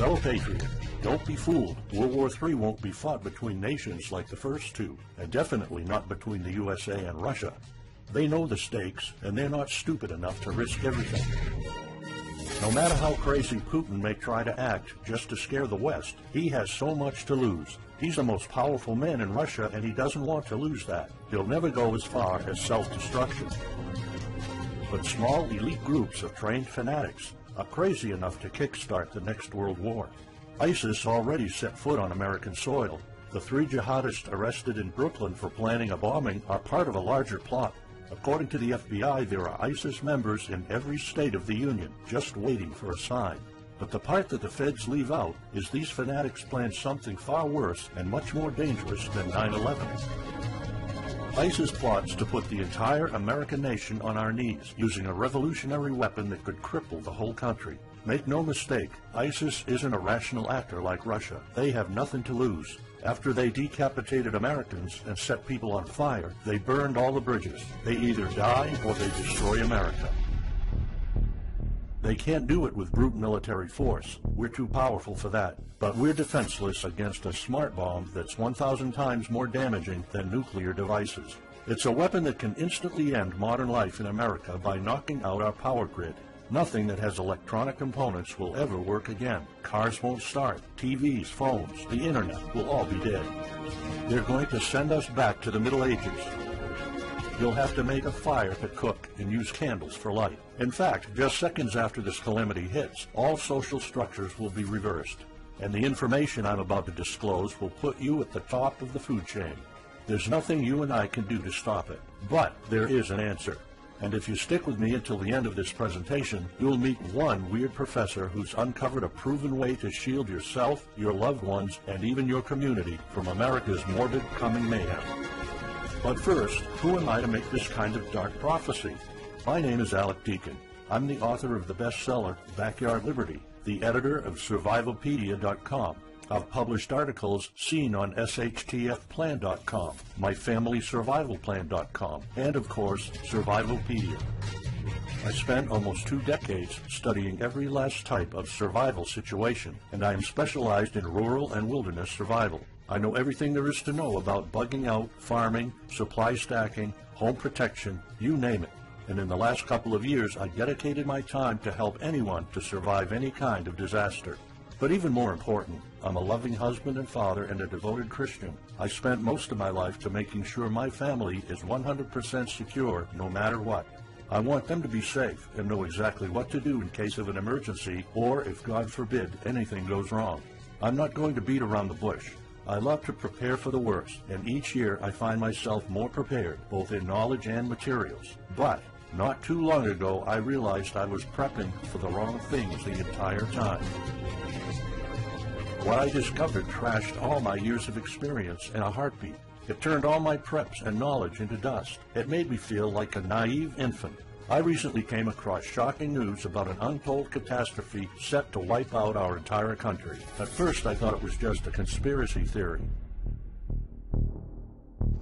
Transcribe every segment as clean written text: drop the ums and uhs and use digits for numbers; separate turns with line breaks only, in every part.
Fellow patriot, don't be fooled. World War III won't be fought between nations like the first two, and definitely not between the USA and Russia. They know the stakes, and they're not stupid enough to risk everything. No matter how crazy Putin may try to act just to scare the West, he has so much to lose. He's the most powerful man in Russia, and he doesn't want to lose that. He'll never go as far as self-destruction. But small elite groups of trained fanatics are crazy enough to kickstart the next world war. ISIS already set foot on American soil. The 3 jihadists arrested in Brooklyn for planning a bombing are part of a larger plot. According to the FBI, there are ISIS members in every state of the Union, just waiting for a sign. But the part that the feds leave out is these fanatics planned something far worse and much more dangerous than 9/11. ISIS plots to put the entire American nation on our knees, using a revolutionary weapon that could cripple the whole country. Make no mistake, ISIS isn't a rational actor like Russia. They have nothing to lose. After they decapitated Americans and set people on fire, they burned all the bridges. They either die or they destroy America. They can't do it with brute military force. We're too powerful for that. But we're defenseless against a smart bomb that's 1,000 times more damaging than nuclear devices. It's a weapon that can instantly end modern life in America by knocking out our power grid. Nothing that has electronic components will ever work again. Cars won't start. TVs, phones, the internet will all be dead. They're going to send us back to the Middle Ages. You'll have to make a fire to cook and use candles for light. In fact, just seconds after this calamity hits, all social structures will be reversed. And the information I'm about to disclose will put you at the top of the food chain. There's nothing you and I can do to stop it. But there is an answer. And if you stick with me until the end of this presentation, you'll meet one weird professor who's uncovered a proven way to shield yourself, your loved ones, and even your community from America's morbid coming mayhem. But first, who am I to make this kind of dark prophecy? My name is Alec Deacon. I'm the author of the bestseller, Backyard Liberty, the editor of survivalpedia.com. I've published articles seen on shtfplan.com, myfamilysurvivalplan.com, and of course, Survivalpedia. I spent almost 2 decades studying every last type of survival situation, and I am specialized in rural and wilderness survival. I know everything there is to know about bugging out, farming, supply stacking, home protection, you name it. And in the last couple of years, I dedicated my time to help anyone to survive any kind of disaster. But even more important, I'm a loving husband and father and a devoted Christian. I spent most of my life to making sure my family is 100% secure no matter what. I want them to be safe and know exactly what to do in case of an emergency or if, God forbid, anything goes wrong. I'm not going to beat around the bush. I love to prepare for the worst, and each year I find myself more prepared, both in knowledge and materials. But not too long ago, I realized I was prepping for the wrong things the entire time. What I discovered trashed all my years of experience in a heartbeat. It turned all my preps and knowledge into dust. It made me feel like a naive infant. I recently came across shocking news about an untold catastrophe set to wipe out our entire country. At first, I thought it was just a conspiracy theory.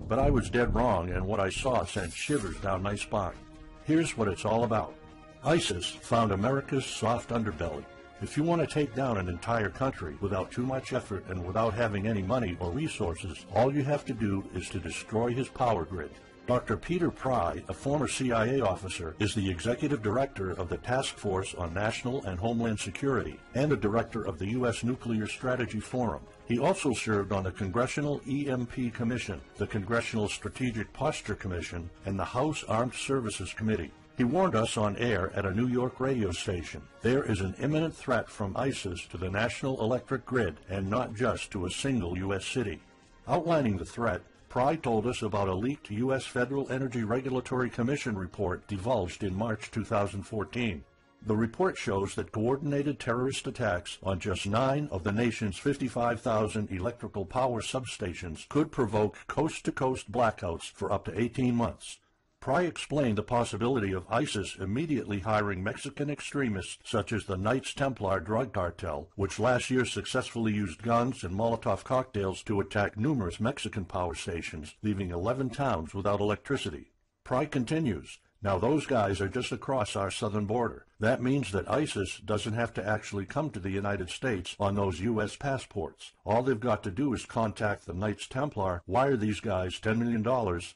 But I was dead wrong, and what I saw sent shivers down my spine. Here's what it's all about. ISIS found America's soft underbelly. If you want to take down an entire country without too much effort and without having any money or resources, all you have to do is to destroy his power grid. Dr. Peter Pry, a former CIA officer, is the executive director of the Task Force on National and Homeland Security and a director of the U.S. Nuclear Strategy Forum. He also served on the Congressional EMP Commission, the Congressional Strategic Posture Commission, and the House Armed Services Committee. He warned us on air at a New York radio station. There is an imminent threat from ISIS to the national electric grid and not just to a single U.S. city. Outlining the threat, Pry told us about a leaked U.S. Federal Energy Regulatory Commission report divulged in March 2014. The report shows that coordinated terrorist attacks on just 9 of the nation's 55,000 electrical power substations could provoke coast-to-coast blackouts for up to 18 months. Pry explained the possibility of ISIS immediately hiring Mexican extremists such as the Knights Templar drug cartel, which last year successfully used guns and Molotov cocktails to attack numerous Mexican power stations, leaving 11 towns without electricity. Pry continues, Now those guys are just across our southern border. That means that ISIS doesn't have to actually come to the United States on those U.S. passports. All they've got to do is contact the Knights Templar, wire these guys $10 million,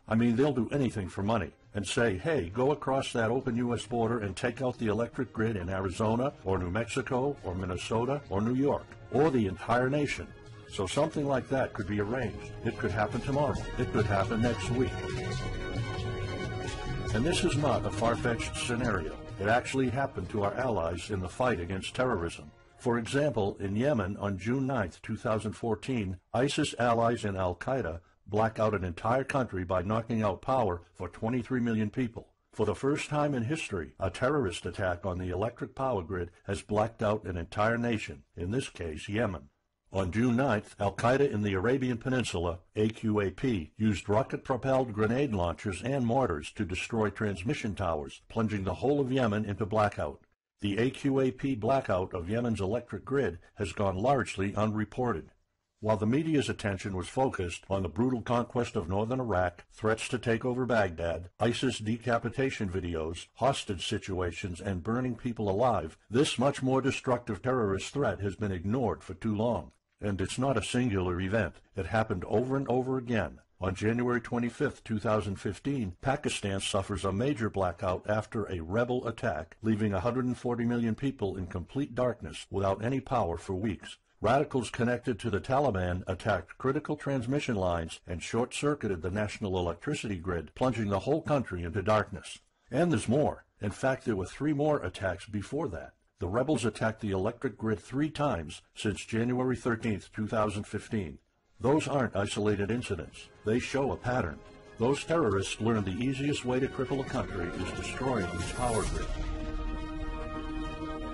I mean they'll do anything for money, and say, hey, go across that open U.S. border and take out the electric grid in Arizona or New Mexico or Minnesota or New York, or the entire nation. So something like that could be arranged. It could happen tomorrow. It could happen next week. And this is not a far-fetched scenario. It actually happened to our allies in the fight against terrorism. For example, in Yemen on June 9, 2014, ISIS allies in Al-Qaeda black out an entire country by knocking out power for 23 million people. For the first time in history, a terrorist attack on the electric power grid has blacked out an entire nation, in this case Yemen. On June 9th, Al-Qaeda in the Arabian Peninsula, AQAP, used rocket-propelled grenade launchers and mortars to destroy transmission towers, plunging the whole of Yemen into blackout. The AQAP blackout of Yemen's electric grid has gone largely unreported. While the media's attention was focused on the brutal conquest of northern Iraq, threats to take over Baghdad, ISIS decapitation videos, hostage situations, and burning people alive, this much more destructive terrorist threat has been ignored for too long. And it's not a singular event. It happened over and over again. On January 25, 2015, Pakistan suffers a major blackout after a rebel attack, leaving 140 million people in complete darkness without any power for weeks. Radicals connected to the Taliban attacked critical transmission lines and short-circuited the national electricity grid, plunging the whole country into darkness. And there's more. In fact, there were 3 more attacks before that. The rebels attacked the electric grid 3 times since January 13, 2015. Those aren't isolated incidents. They show a pattern. Those terrorists learned the easiest way to cripple a country is destroying its power grid.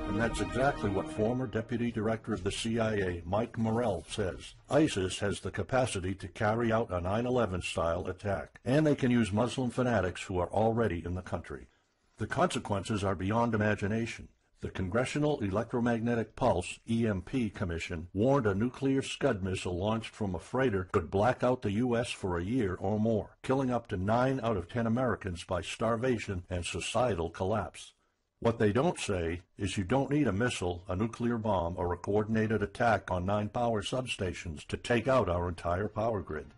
And that's exactly what former Deputy Director of the CIA, Mike Morrell, says. ISIS has the capacity to carry out a 9/11-style attack, and they can use Muslim fanatics who are already in the country. The consequences are beyond imagination. The Congressional Electromagnetic Pulse, EMP, Commission warned a nuclear Scud missile launched from a freighter could black out the U.S. for a year or more, killing up to 9 out of 10 Americans by starvation and societal collapse. What they don't say is you don't need a missile, a nuclear bomb, or a coordinated attack on 9 power substations to take out our entire power grid.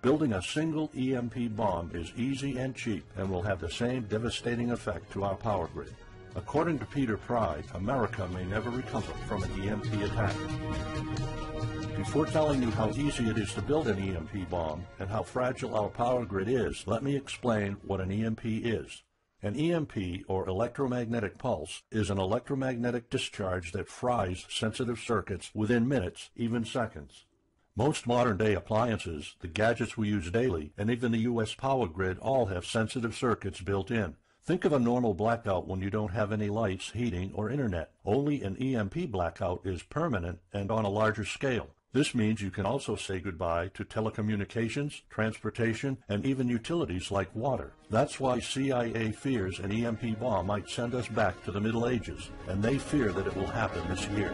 Building a single EMP bomb is easy and cheap and will have the same devastating effect to our power grid. According to Peter Pry, America may never recover from an EMP attack. Before telling you how easy it is to build an EMP bomb and how fragile our power grid is, let me explain what an EMP is. An EMP, or electromagnetic pulse, is an electromagnetic discharge that fries sensitive circuits within minutes, even seconds. Most modern-day appliances, the gadgets we use daily, and even the U.S. power grid all have sensitive circuits built in. Think of a normal blackout when you don't have any lights, heating, or internet. Only an EMP blackout is permanent and on a larger scale. This means you can also say goodbye to telecommunications, transportation, and even utilities like water. That's why CIA fears an EMP bomb might send us back to the Middle Ages, and they fear that it will happen this year.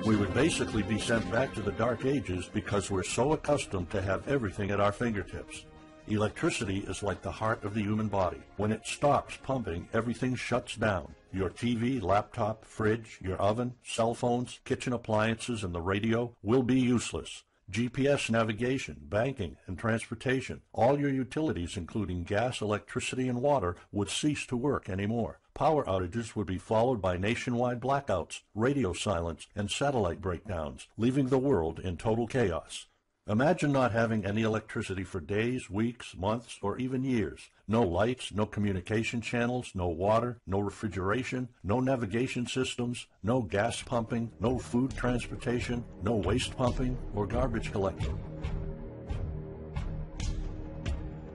We would basically be sent back to the Dark Ages because we're so accustomed to have everything at our fingertips. Electricity is like the heart of the human body. When it stops pumping, everything shuts down. Your TV, laptop, fridge, your oven, cell phones, kitchen appliances, and the radio will be useless. GPS navigation, banking, and transportation, all your utilities, including gas, electricity, and water, would cease to work anymore. Power outages would be followed by nationwide blackouts, radio silence, and satellite breakdowns, leaving the world in total chaos. Imagine not having any electricity for days, weeks, months, or even years. No lights, no communication channels, no water, no refrigeration, no navigation systems, no gas pumping, no food transportation, no waste pumping, or garbage collecting.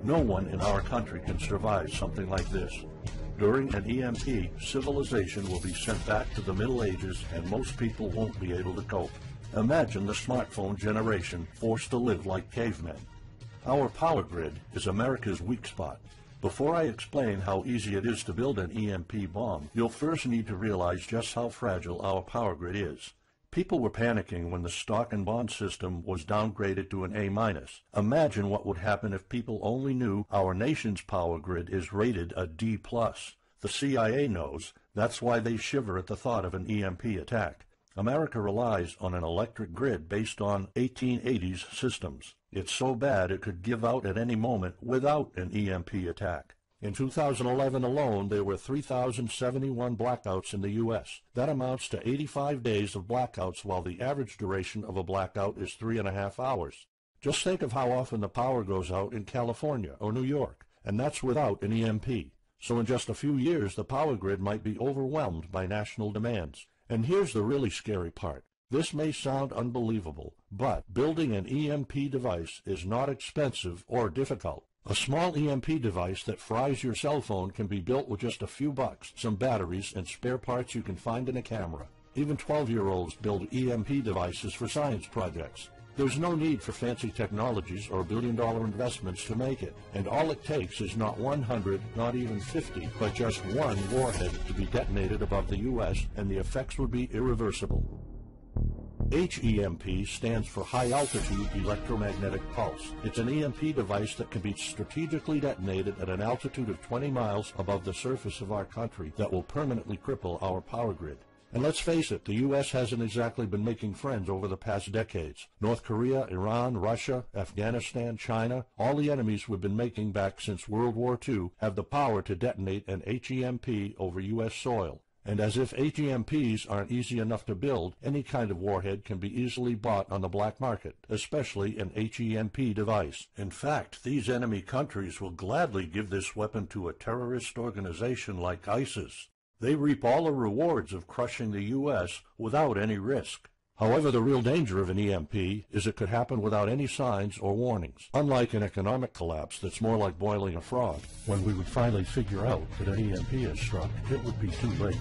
No one in our country can survive something like this. During an EMP, civilization will be sent back to the Middle Ages and most people won't be able to cope. Imagine the smartphone generation forced to live like cavemen. Our power grid is America's weak spot. Before I explain how easy it is to build an EMP bomb, you'll first need to realize just how fragile our power grid is. People were panicking when the stock and bond system was downgraded to an A-. Imagine what would happen if people only knew our nation's power grid is rated a D+. The CIA knows. That's why they shiver at the thought of an EMP attack. America relies on an electric grid based on 1880s systems. It's so bad it could give out at any moment without an EMP attack. In 2011 alone, there were 3,071 blackouts in the U.S. That amounts to 85 days of blackouts, while the average duration of a blackout is 3.5 hours. Just think of how often the power goes out in California or New York, and that's without an EMP. So in just a few years, the power grid might be overwhelmed by national demands. And here's the really scary part. This may sound unbelievable, but building an EMP device is not expensive or difficult. A small EMP device that fries your cell phone can be built with just a few bucks, some batteries, and spare parts you can find in a camera. Even 12-year-olds build EMP devices for science projects. There's no need for fancy technologies or billion-dollar investments to make it, and all it takes is not 100, not even 50, but just one warhead to be detonated above the U.S., and the effects would be irreversible. HEMP stands for High Altitude Electromagnetic Pulse. It's an EMP device that can be strategically detonated at an altitude of 20 miles above the surface of our country that will permanently cripple our power grid. And let's face it, the U.S. hasn't exactly been making friends over the past decades. North Korea, Iran, Russia, Afghanistan, China, all the enemies we've been making back since World War II have the power to detonate an HEMP over U.S. soil. And as if HEMPs aren't easy enough to build, any kind of warhead can be easily bought on the black market, especially an HEMP device. In fact, these enemy countries will gladly give this weapon to a terrorist organization like ISIS. They reap all the rewards of crushing the U.S. without any risk. However, the real danger of an EMP is it could happen without any signs or warnings. Unlike an economic collapse that's more like boiling a frog, when we would finally figure out that an EMP has struck, it would be too late.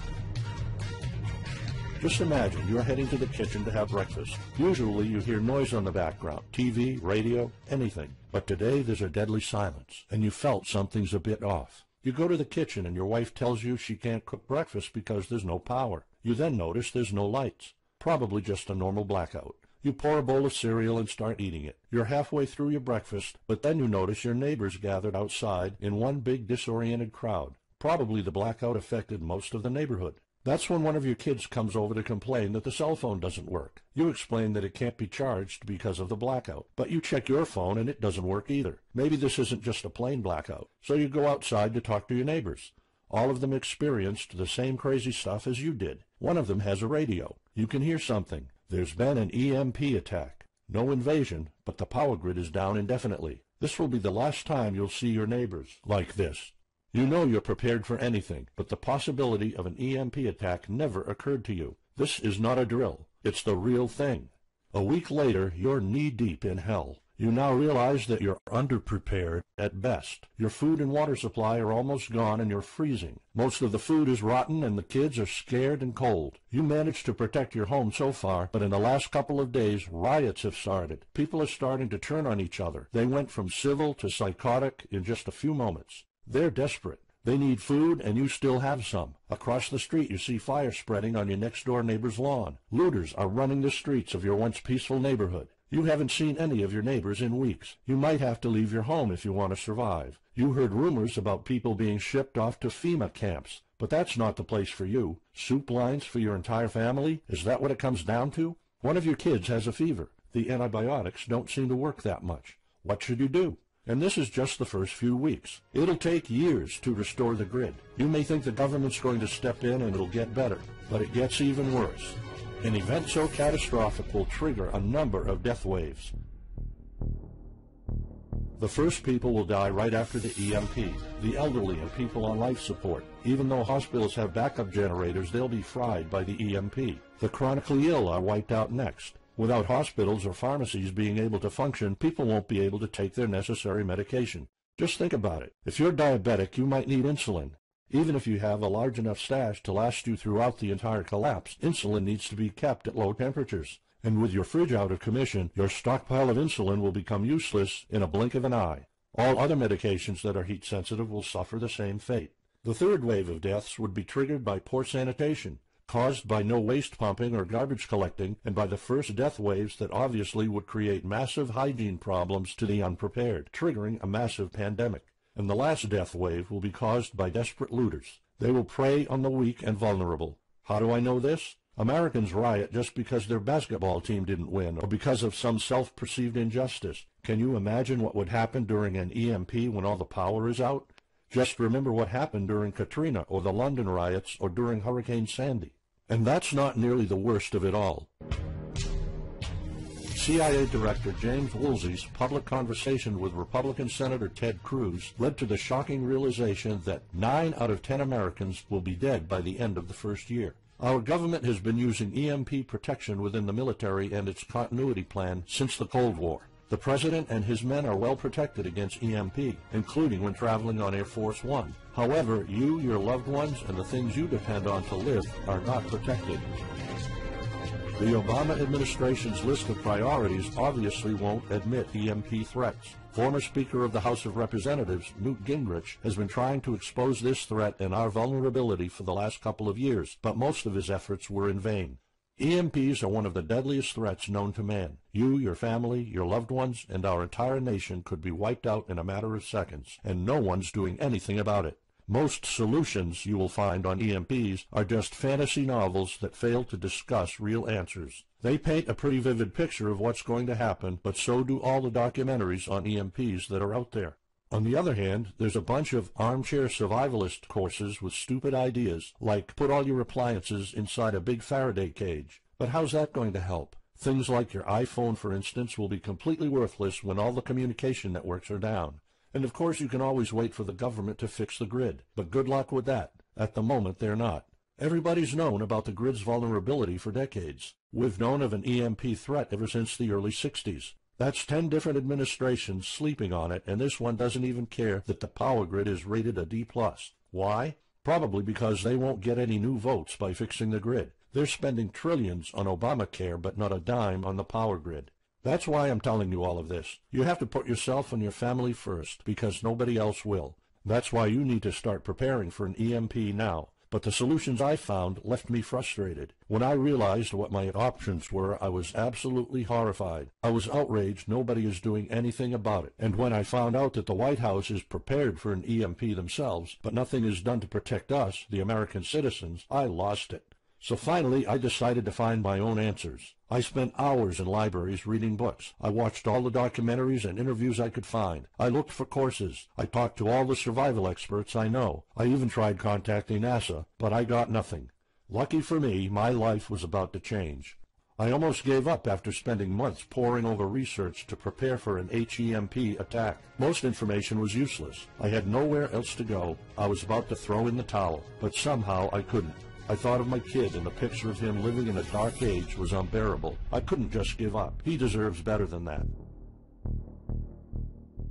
Just imagine you're heading to the kitchen to have breakfast. Usually you hear noise on the background, TV, radio, anything. But today there's a deadly silence, and you felt something's a bit off. You go to the kitchen and your wife tells you she can't cook breakfast because there's no power. You then notice there's no lights. Probably just a normal blackout. You pour a bowl of cereal and start eating it. You're halfway through your breakfast, but then you notice your neighbors gathered outside in one big disoriented crowd. Probably the blackout affected most of the neighborhood. That's when one of your kids comes over to complain that the cell phone doesn't work. You explain that it can't be charged because of the blackout, but you check your phone and it doesn't work either. Maybe this isn't just a plain blackout, so you go outside to talk to your neighbors. All of them experienced the same crazy stuff as you did. One of them has a radio. You can hear something. There's been an EMP attack. No invasion, but the power grid is down indefinitely. This will be the last time you'll see your neighbors like this. You know you're prepared for anything, but the possibility of an EMP attack never occurred to you. This is not a drill. It's the real thing. A week later, you're knee-deep in hell. You now realize that you're underprepared at best. Your food and water supply are almost gone and you're freezing. Most of the food is rotten and the kids are scared and cold. You managed to protect your home so far, but in the last couple of days, riots have started. People are starting to turn on each other. They went from civil to psychotic in just a few moments. They're desperate. They need food, and you still have some. Across the street, you see fire spreading on your next-door neighbor's lawn. Looters are running the streets of your once peaceful neighborhood. You haven't seen any of your neighbors in weeks. You might have to leave your home if you want to survive. You heard rumors about people being shipped off to FEMA camps, but that's not the place for you. Soup lines for your entire family? Is that what it comes down to? One of your kids has a fever. The antibiotics don't seem to work that much. What should you do? And this is just the first few weeks. It'll take years to restore the grid. You may think the government's going to step in and it'll get better, but it gets even worse. An event so catastrophic will trigger a number of death waves. The first people will die right after the EMP, the elderly and people on life support. Even though hospitals have backup generators, they'll be fried by the EMP. The chronically ill are wiped out next. Without hospitals or pharmacies being able to function, people won't be able to take their necessary medication. Just think about it. If you're diabetic, you might need insulin. Even if you have a large enough stash to last you throughout the entire collapse, insulin needs to be kept at low temperatures. And with your fridge out of commission, your stockpile of insulin will become useless in a blink of an eye. All other medications that are heat sensitive will suffer the same fate. The third wave of deaths would be triggered by poor sanitation. caused by no waste pumping or garbage collecting, and by the first death waves that obviously would create massive hygiene problems to the unprepared, triggering a massive pandemic. And the last death wave will be caused by desperate looters. They will prey on the weak and vulnerable. How do I know this? Americans riot just because their basketball team didn't win, or because of some self-perceived injustice. Can you imagine what would happen during an EMP when all the power is out? Just remember what happened during Katrina, or the London riots, or during Hurricane Sandy. And that's not nearly the worst of it all. CIA Director James Woolsey's public conversation with Republican Senator Ted Cruz led to the shocking realization that 9 out of 10 Americans will be dead by the end of the first year. Our government has been using EMP protection within the military and its continuity plan since the Cold War. The President and his men are well protected against EMP, including when traveling on Air Force One. However, you, your loved ones, and the things you depend on to live are not protected. The Obama administration's list of priorities obviously won't admit EMP threats. Former Speaker of the House of Representatives, Newt Gingrich, has been trying to expose this threat and our vulnerability for the last couple of years, but most of his efforts were in vain. EMPs are one of the deadliest threats known to man. You, your family, your loved ones, and our entire nation could be wiped out in a matter of seconds, and no one's doing anything about it. Most solutions you will find on EMPs are just fantasy novels that fail to discuss real answers. They paint a pretty vivid picture of what's going to happen, but so do all the documentaries on EMPs that are out there. On the other hand, there's a bunch of armchair survivalist courses with stupid ideas, like put all your appliances inside a big Faraday cage. But how's that going to help? Things like your iPhone, for instance, will be completely worthless when all the communication networks are down. And of course you can always wait for the government to fix the grid, but good luck with that. At the moment they're not. Everybody's known about the grid's vulnerability for decades. We've known of an EMP threat ever since the early 60s. That's 10 different administrations sleeping on it, and this one doesn't even care that the power grid is rated a D+. Why? Probably because they won't get any new votes by fixing the grid. They're spending trillions on Obamacare, but not a dime on the power grid. That's why I'm telling you all of this. You have to put yourself and your family first, because nobody else will. That's why you need to start preparing for an EMP now. But the solutions I found left me frustrated. When I realized what my options were, I was absolutely horrified. I was outraged nobody is doing anything about it. And when I found out that the White House is prepared for an EMP themselves, but nothing is done to protect us, the American citizens, I lost it. So finally, I decided to find my own answers. I spent hours in libraries reading books. I watched all the documentaries and interviews I could find. I looked for courses. I talked to all the survival experts I know. I even tried contacting NASA, but I got nothing. Lucky for me, my life was about to change. I almost gave up after spending months poring over research to prepare for an HEMP attack. Most information was useless. I had nowhere else to go. I was about to throw in the towel, but somehow I couldn't. I thought of my kid, and the picture of him living in a dark age was unbearable. I couldn't just give up. He deserves better than that.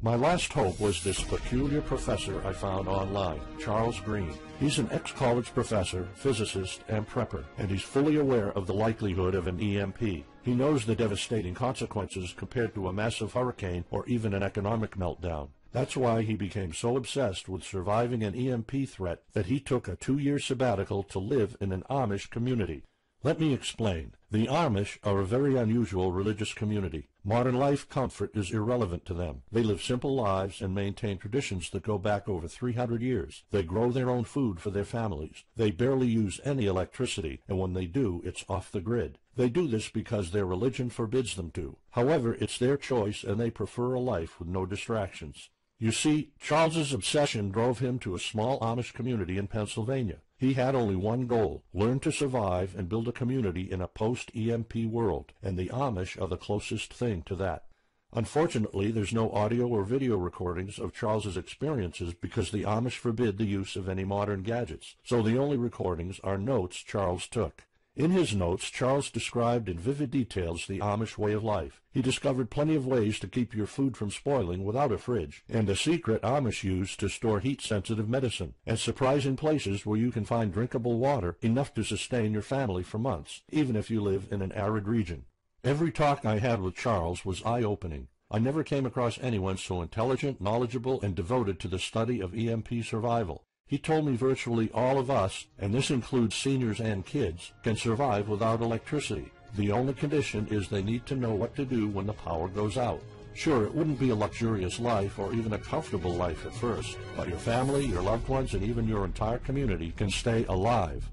My last hope was this peculiar professor I found online, Charles Green. He's an ex-college professor, physicist, and prepper, and he's fully aware of the likelihood of an EMP. He knows the devastating consequences compared to a massive hurricane or even an economic meltdown. That's why he became so obsessed with surviving an EMP threat that he took a 2-year sabbatical to live in an Amish community. Let me explain. The Amish are a very unusual religious community. Modern life comfort is irrelevant to them. They live simple lives and maintain traditions that go back over 300 years. They grow their own food for their families. They barely use any electricity, and when they do, it's off the grid. They do this because their religion forbids them to. However, it's their choice, and they prefer a life with no distractions. You see, Charles's obsession drove him to a small Amish community in Pennsylvania. He had only one goal: learn to survive and build a community in a post-EMP world, and the Amish are the closest thing to that. Unfortunately, there's no audio or video recordings of Charles's experiences because the Amish forbid the use of any modern gadgets, so the only recordings are notes Charles took. In his notes, Charles described in vivid details the Amish way of life. He discovered plenty of ways to keep your food from spoiling without a fridge, and a secret Amish use to store heat-sensitive medicine, and surprising places where you can find drinkable water enough to sustain your family for months, even if you live in an arid region. Every talk I had with Charles was eye-opening. I never came across anyone so intelligent, knowledgeable, and devoted to the study of EMP survival. He told me virtually all of us, and this includes seniors and kids, can survive without electricity. The only condition is they need to know what to do when the power goes out. Sure, it wouldn't be a luxurious life or even a comfortable life at first, but your family, your loved ones, and even your entire community can stay alive.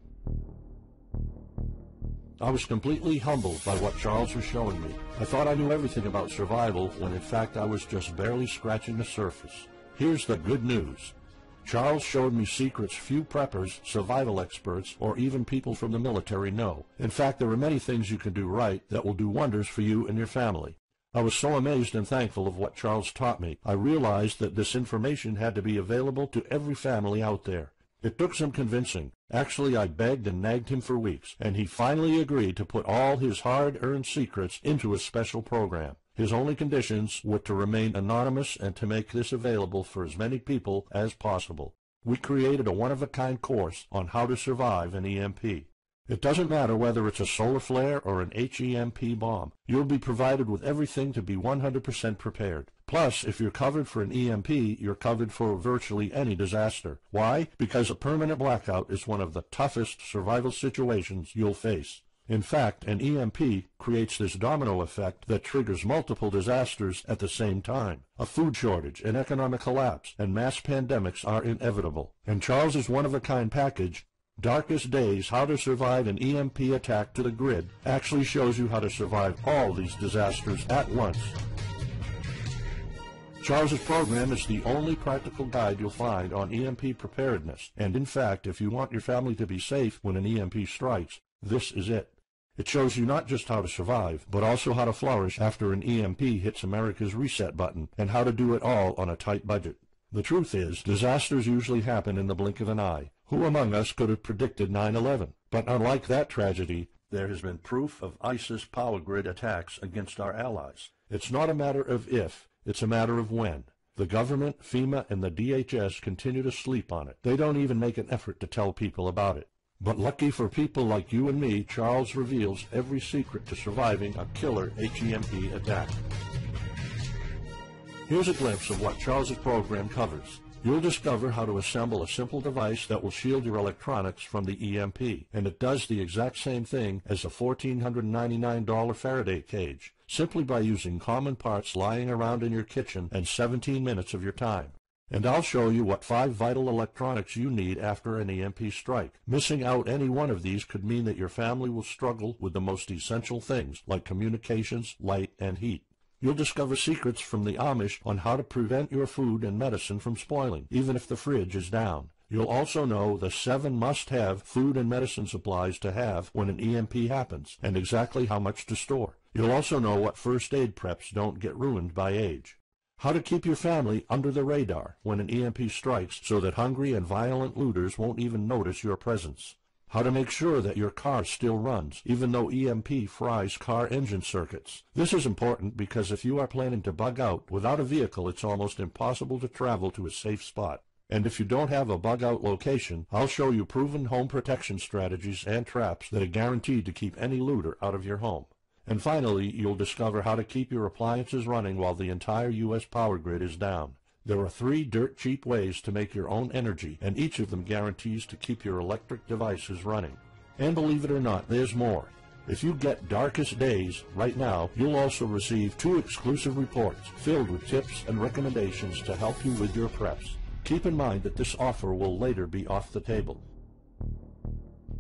I was completely humbled by what Charles was showing me. I thought I knew everything about survival when in fact I was just barely scratching the surface. Here's the good news. Charles showed me secrets few preppers, survival experts, or even people from the military know. In fact, there are many things you can do right that will do wonders for you and your family. I was so amazed and thankful of what Charles taught me. I realized that this information had to be available to every family out there. It took some convincing. Actually, I begged and nagged him for weeks, and he finally agreed to put all his hard-earned secrets into a special program. His only conditions were to remain anonymous and to make this available for as many people as possible. We created a one-of-a-kind course on how to survive an EMP. It doesn't matter whether it's a solar flare or an HEMP bomb. You'll be provided with everything to be 100% prepared. Plus, if you're covered for an EMP, you're covered for virtually any disaster. Why? Because a permanent blackout is one of the toughest survival situations you'll face. In fact, an EMP creates this domino effect that triggers multiple disasters at the same time. A food shortage, an economic collapse, and mass pandemics are inevitable. And Charles's one-of-a-kind package, Darkest Days, How to Survive an EMP Attack to the Grid, actually shows you how to survive all these disasters at once. Charles's program is the only practical guide you'll find on EMP preparedness, and in fact, if you want your family to be safe when an EMP strikes, this is it. It shows you not just how to survive, but also how to flourish after an EMP hits America's reset button, and how to do it all on a tight budget. The truth is, disasters usually happen in the blink of an eye. Who among us could have predicted 9/11? But unlike that tragedy, there has been proof of ISIS power grid attacks against our allies. It's not a matter of if, it's a matter of when. The government, FEMA, and the DHS continue to sleep on it. They don't even make an effort to tell people about it. But lucky for people like you and me, Charles reveals every secret to surviving a killer HEMP attack. Here's a glimpse of what Charles's program covers. You'll discover how to assemble a simple device that will shield your electronics from the EMP, and it does the exact same thing as a $1,499 Faraday cage, simply by using common parts lying around in your kitchen and 17 minutes of your time. And I'll show you what 5 vital electronics you need after an EMP strike. Missing out any one of these could mean that your family will struggle with the most essential things, like communications, light, and heat. You'll discover secrets from the Amish on how to prevent your food and medicine from spoiling, even if the fridge is down. You'll also know the 7 must-have food and medicine supplies to have when an EMP happens, and exactly how much to store. You'll also know what first aid preps don't get ruined by age. How to keep your family under the radar when an EMP strikes so that hungry and violent looters won't even notice your presence. How to make sure that your car still runs, even though EMP fries car engine circuits. This is important because if you are planning to bug out, without a vehicle it's almost impossible to travel to a safe spot. And if you don't have a bug-out location, I'll show you proven home protection strategies and traps that are guaranteed to keep any looter out of your home. And finally, you'll discover how to keep your appliances running while the entire U.S. power grid is down. There are 3 dirt-cheap ways to make your own energy, and each of them guarantees to keep your electric devices running. And believe it or not, there's more. If you get Darkest Days right now, you'll also receive 2 exclusive reports filled with tips and recommendations to help you with your preps. Keep in mind that this offer will later be off the table.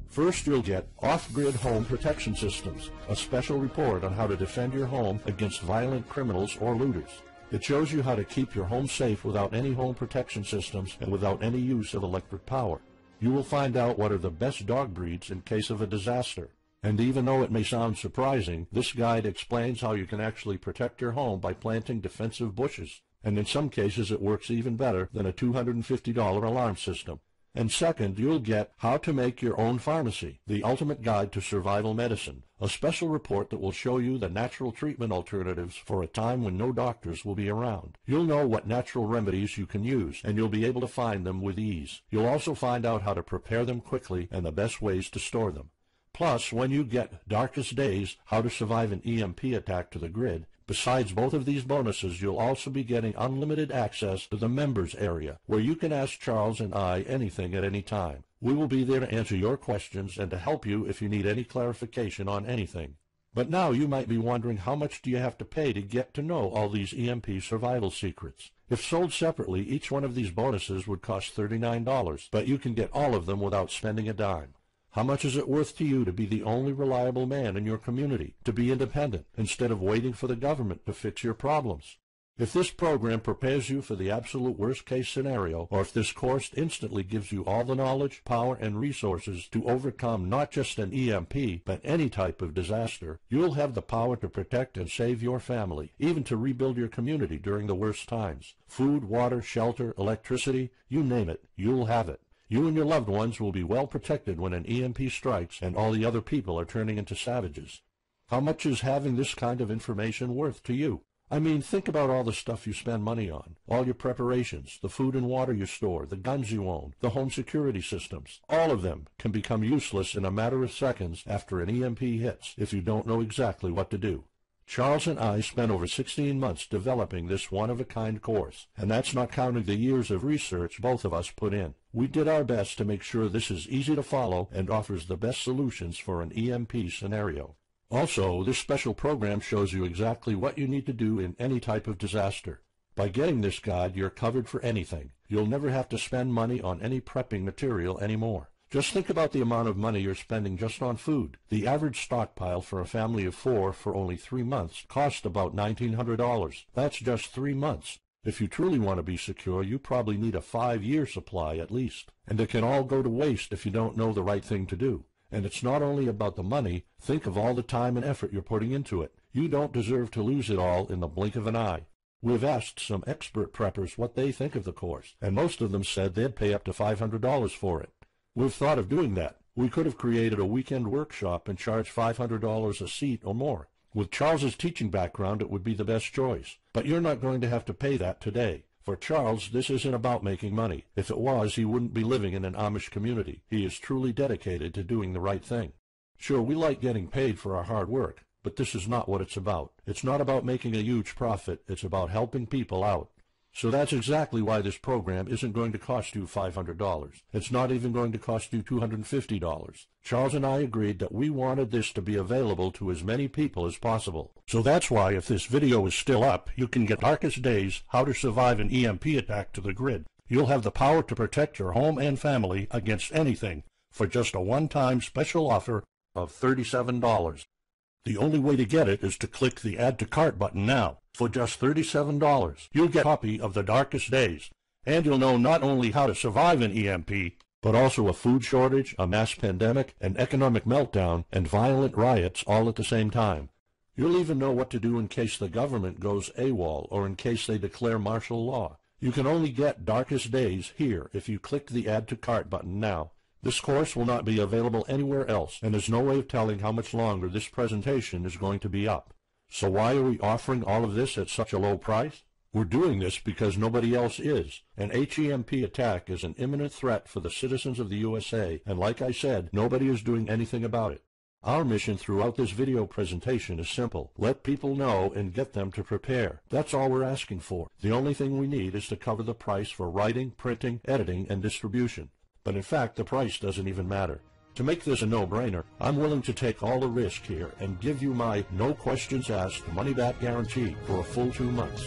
First, you'll get Off-Grid Home Protection Systems, a special report on how to defend your home against violent criminals or looters. It shows you how to keep your home safe without any home protection systems and without any use of electric power. You will find out what are the best dog breeds in case of a disaster. And even though it may sound surprising, this guide explains how you can actually protect your home by planting defensive bushes. And in some cases it works even better than a $250 alarm system. And second, you'll get How to Make Your Own Pharmacy, the ultimate guide to survival medicine, a special report that will show you the natural treatment alternatives for a time when no doctors will be around. You'll know what natural remedies you can use, and you'll be able to find them with ease. You'll also find out how to prepare them quickly and the best ways to store them. Plus, when you get Darkest Days, How to Survive an EMP Attack to the Grid, Besides both of these bonuses, you'll also be getting unlimited access to the members area, where you can ask Charles and I anything at any time. We will be there to answer your questions and to help you if you need any clarification on anything. But now you might be wondering, how much do you have to pay to get to know all these EMP survival secrets? If sold separately, each one of these bonuses would cost $39, but you can get all of them without spending a dime. How much is it worth to you to be the only reliable man in your community, to be independent, instead of waiting for the government to fix your problems? If this program prepares you for the absolute worst-case scenario, or if this course instantly gives you all the knowledge, power, and resources to overcome not just an EMP, but any type of disaster, you'll have the power to protect and save your family, even to rebuild your community during the worst times. Food, water, shelter, electricity, you name it, you'll have it. You and your loved ones will be well protected when an EMP strikes and all the other people are turning into savages. How much is having this kind of information worth to you? I mean, think about all the stuff you spend money on, all your preparations, the food and water you store, the guns you own, the home security systems. All of them can become useless in a matter of seconds after an EMP hits if you don't know exactly what to do. Charles and I spent over 16 months developing this one-of-a-kind course, and that's not counting the years of research both of us put in. We did our best to make sure this is easy to follow and offers the best solutions for an EMP scenario. Also, this special program shows you exactly what you need to do in any type of disaster. By getting this guide, you're covered for anything. You'll never have to spend money on any prepping material anymore. Just think about the amount of money you're spending just on food. The average stockpile for a family of 4 for only 3 months cost about $1,900. That's just 3 months. If you truly want to be secure, you probably need a 5-year supply at least. And it can all go to waste if you don't know the right thing to do. And it's not only about the money. Think of all the time and effort you're putting into it. You don't deserve to lose it all in the blink of an eye. We've asked some expert preppers what they think of the course, and most of them said they'd pay up to $500 for it. We've thought of doing that. We could have created a weekend workshop and charged $500 a seat or more. With Charles's teaching background, it would be the best choice. But you're not going to have to pay that today. For Charles, this isn't about making money. If it was, he wouldn't be living in an Amish community. He is truly dedicated to doing the right thing. Sure, we like getting paid for our hard work, but this is not what it's about. It's not about making a huge profit. It's about helping people out. So that's exactly why this program isn't going to cost you $500. It's not even going to cost you $250. Charles and I agreed that we wanted this to be available to as many people as possible. So that's why, if this video is still up, you can get Darkest Days, How to Survive an EMP Attack to the grid. You'll have the power to protect your home and family against anything for just a one-time special offer of $37. The only way to get it is to click the Add to Cart button now. For just $37, you'll get a copy of The Darkest Days, and you'll know not only how to survive an EMP, but also a food shortage, a mass pandemic, an economic meltdown, and violent riots all at the same time. You'll even know what to do in case the government goes AWOL or in case they declare martial law. You can only get Darkest Days here if you click the Add to Cart button now. This course will not be available anywhere else, and there's no way of telling how much longer this presentation is going to be up. So why are we offering all of this at such a low price? We're doing this because nobody else is. An HEMP attack is an imminent threat for the citizens of the USA, and like I said, nobody is doing anything about it. Our mission throughout this video presentation is simple. Let people know and get them to prepare. That's all we're asking for. The only thing we need is to cover the price for writing, printing, editing, and distribution. But in fact, the price doesn't even matter. To make this a no-brainer, I'm willing to take all the risk here and give you my no questions asked money-back guarantee for a full 2 months.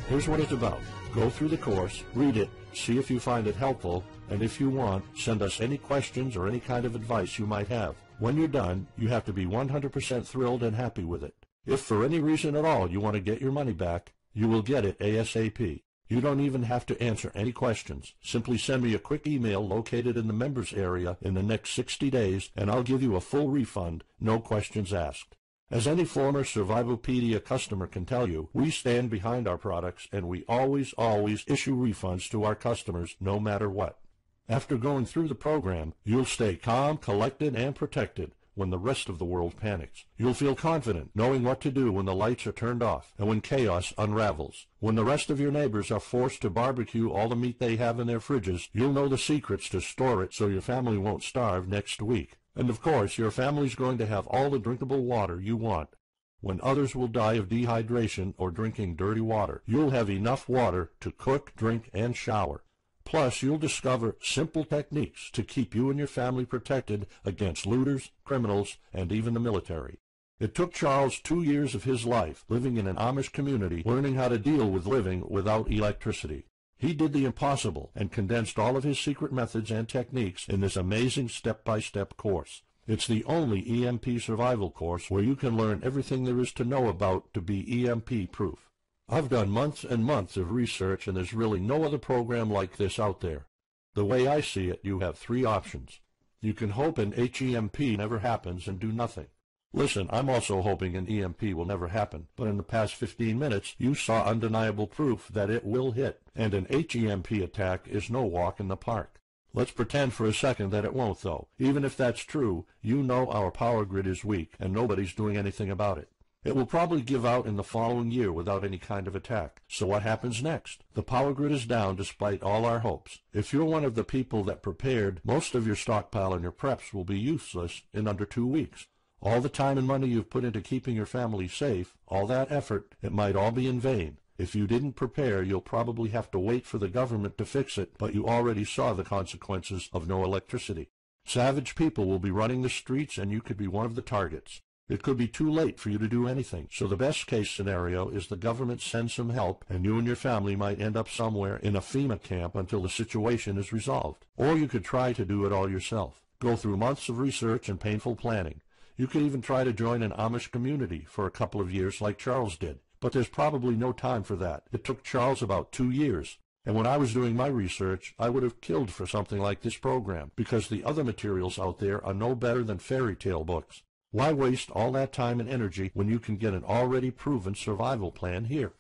Here's what it's about. Go through the course, read it, see if you find it helpful, and if you want, send us any questions or any kind of advice you might have. When you're done, you have to be 100% thrilled and happy with it. If for any reason at all you want to get your money back, you will get it ASAP. You don't even have to answer any questions. Simply send me a quick email located in the members area in the next 60 days, and I'll give you a full refund, no questions asked. As any former Survivalpedia customer can tell you, we stand behind our products, and we always issue refunds to our customers no matter what. After going through the program, you'll stay calm, collected, and protected when the rest of the world panics. You'll feel confident knowing what to do when the lights are turned off and when chaos unravels. When the rest of your neighbors are forced to barbecue all the meat they have in their fridges, you'll know the secrets to store it so your family won't starve next week. And of course, your family's going to have all the drinkable water you want. When others will die of dehydration or drinking dirty water, you'll have enough water to cook, drink, and shower. Plus, you'll discover simple techniques to keep you and your family protected against looters, criminals, and even the military. It took Charles 2 years of his life living in an Amish community learning how to deal with living without electricity. He did the impossible and condensed all of his secret methods and techniques in this amazing step-by-step course. It's the only EMP survival course where you can learn everything there is to know about to be EMP-proof. I've done months and months of research, and there's really no other program like this out there. The way I see it, you have 3 options. You can hope an HEMP never happens and do nothing. Listen, I'm also hoping an EMP will never happen, but in the past 15 minutes, you saw undeniable proof that it will hit, and an HEMP attack is no walk in the park. Let's pretend for a second that it won't, though. Even if that's true, you know our power grid is weak, and nobody's doing anything about it. It will probably give out in the following year without any kind of attack. So what happens next? The power grid is down despite all our hopes. If you're one of the people that prepared, most of your stockpile and your preps will be useless in under 2 weeks. All the time and money you've put into keeping your family safe, all that effort, it might all be in vain. If you didn't prepare, you'll probably have to wait for the government to fix it, but you already saw the consequences of no electricity. Savage people will be running the streets, and you could be one of the targets. It could be too late for you to do anything, so the best-case scenario is the government sends some help, and you and your family might end up somewhere in a FEMA camp until the situation is resolved. Or you could try to do it all yourself. Go through months of research and painful planning. You could even try to join an Amish community for a couple of years like Charles did. But there's probably no time for that. It took Charles about 2 years. And when I was doing my research, I would have killed for something like this program, because the other materials out there are no better than fairy tale books. Why waste all that time and energy when you can get an already proven survival plan here?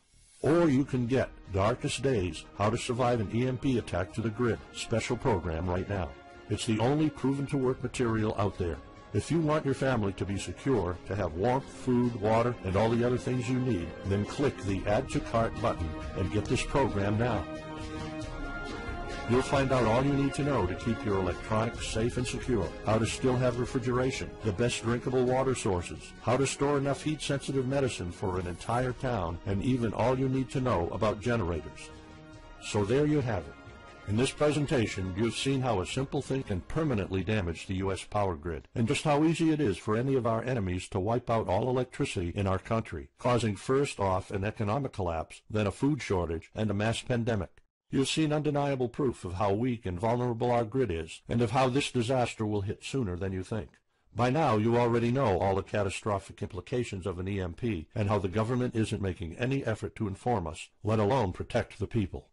Or you can get Darkest Days, How to Survive an EMP Attack to the Grid special program right now. It's the only proven-to-work material out there. If you want your family to be secure, to have warmth, food, water, and all the other things you need, then click the Add to Cart button and get this program now. You'll find out all you need to know to keep your electronics safe and secure, how to still have refrigeration, the best drinkable water sources, how to store enough heat-sensitive medicine for an entire town, and even all you need to know about generators. So there you have it. In this presentation, you've seen how a simple thing can permanently damage the U.S. power grid, and just how easy it is for any of our enemies to wipe out all electricity in our country, causing first off an economic collapse, then a food shortage, and a mass pandemic. You've seen undeniable proof of how weak and vulnerable our grid is, and of how this disaster will hit sooner than you think. By now, you already know all the catastrophic implications of an EMP, and how the government isn't making any effort to inform us, let alone protect the people.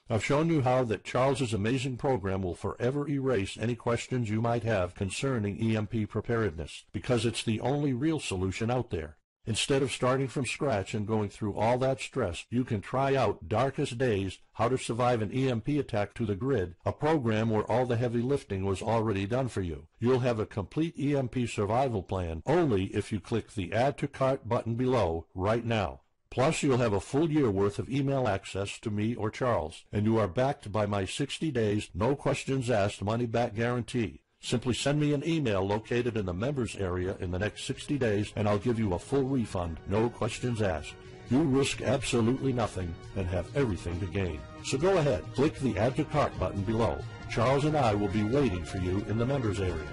I've shown you how that Charles's amazing program will forever erase any questions you might have concerning EMP preparedness, because it's the only real solution out there. Instead of starting from scratch and going through all that stress, you can try out Darkest Days, How to Survive an EMP Attack to the Grid, a program where all the heavy lifting was already done for you. You'll have a complete EMP survival plan only if you click the Add to Cart button below right now. Plus, you'll have a full year worth of email access to me or Charles, and you are backed by my 60 days, no questions asked money-back guarantee. Simply send me an email located in the members area in the next 60 days, and I'll give you a full refund, no questions asked. You risk absolutely nothing and have everything to gain. So go ahead, click the Add to Cart button below. Charles and I will be waiting for you in the members area.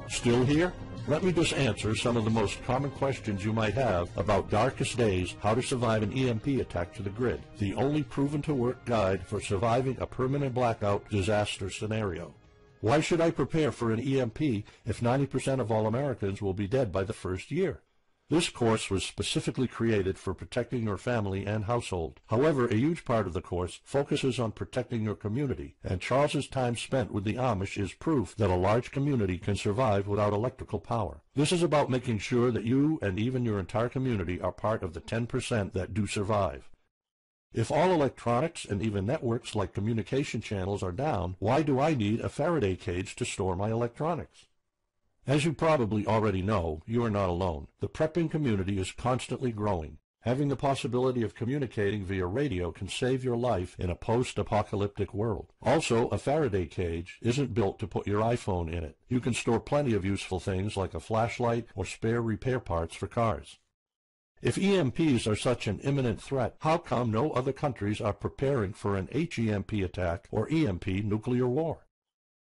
Still here? Let me just answer some of the most common questions you might have about Darkest Days, How to Survive an EMP Attack to the Grid, the only proven-to-work guide for surviving a permanent blackout disaster scenario. Why should I prepare for an EMP if 90% of all Americans will be dead by the first year? This course was specifically created for protecting your family and household. However, a huge part of the course focuses on protecting your community, and Charles's time spent with the Amish is proof that a large community can survive without electrical power. This is about making sure that you and even your entire community are part of the 10% that do survive. If all electronics and even networks like communication channels are down, why do I need a Faraday cage to store my electronics? As you probably already know, you are not alone. The prepping community is constantly growing. Having the possibility of communicating via radio can save your life in a post-apocalyptic world. Also, a Faraday cage isn't built to put your iPhone in it. You can store plenty of useful things like a flashlight or spare repair parts for cars. If EMPs are such an imminent threat, how come no other countries are preparing for an HEMP attack or EMP nuclear war?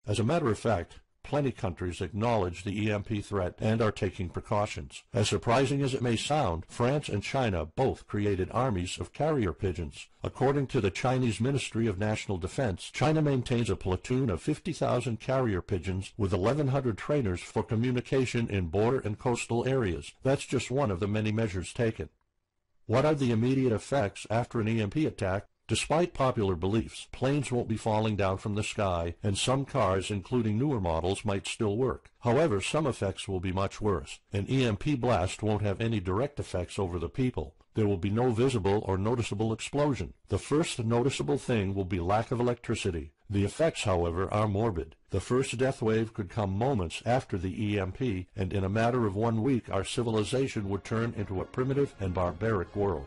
As a matter of fact, plenty of countries acknowledge the EMP threat and are taking precautions. As surprising as it may sound, France and China both created armies of carrier pigeons. According to the Chinese Ministry of National Defense, China maintains a platoon of 50,000 carrier pigeons with 1,100 trainers for communication in border and coastal areas. That's just one of the many measures taken. What are the immediate effects after an EMP attack? Despite popular beliefs, planes won't be falling down from the sky, and some cars, including newer models, might still work. However, some effects will be much worse. An EMP blast won't have any direct effects over the people. There will be no visible or noticeable explosion. The first noticeable thing will be lack of electricity. The effects, however, are morbid. The first death wave could come moments after the EMP, and in a matter of 1 week, our civilization would turn into a primitive and barbaric world.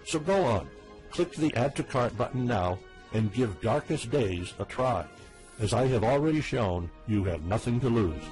So go on. Click the Add to Cart button now and give Darkest Days a try. As I have already shown, you have nothing to lose.